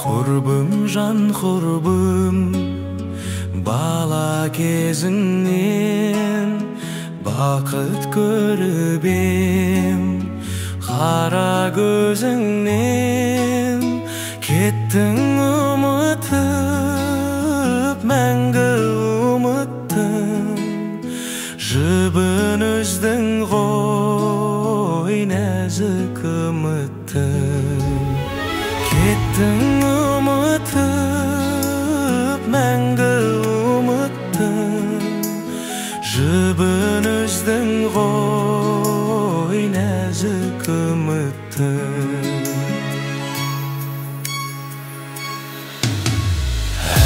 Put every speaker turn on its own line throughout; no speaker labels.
Құрбым, жан құрбым, бала кезіңнен бақыт көріп ем, қара көзіңнен кеттің ұмытып, мәңгі ұмыттың, жібін үздің ғой нәзік үміттің. Кеттің ұмытып, мәңгі ұмыттың, жібін үздің ғой нәзік үміттің.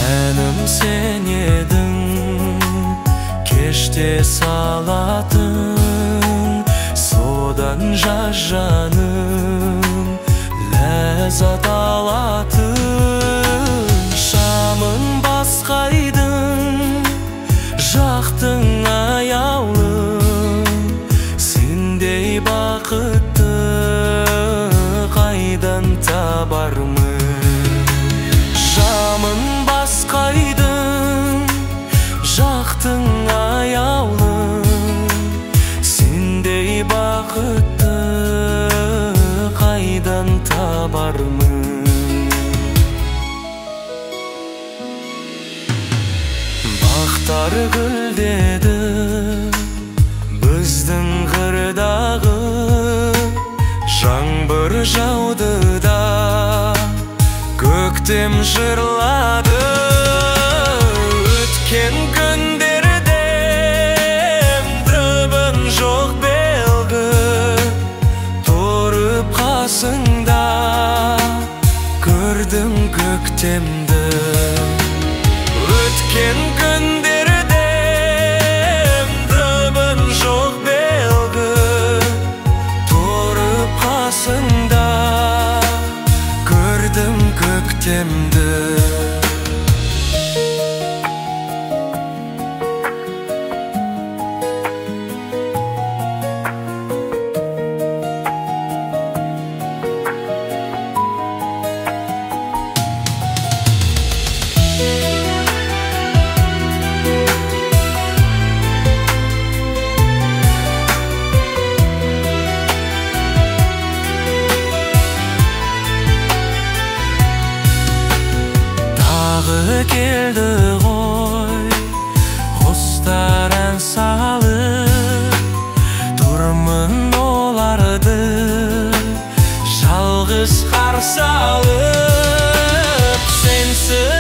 Әнім сен едің, кеште салатын, содан жаз жаным ләззат алатын. Шамын басқайдың, жақтың аяулым, сендей бақытты қайдан табармын. Шамын басқайдың, жақтың аяулым, сендей бақытты қайдан табармын. Бақтар гүлдеді біздің қырдағы, жаңбыр жауды да көктем жырлады. Өткен күндерде түбін жоқ белгі, тұрып қасыңда көрдім көктемді. Өткен күндерде түбін жоқ белгі, тұрып қасыңда көрдім көктемді. Келді ғой құстар ән салып, тұрмын оларды жалғыз қарсы алып. Сенсіз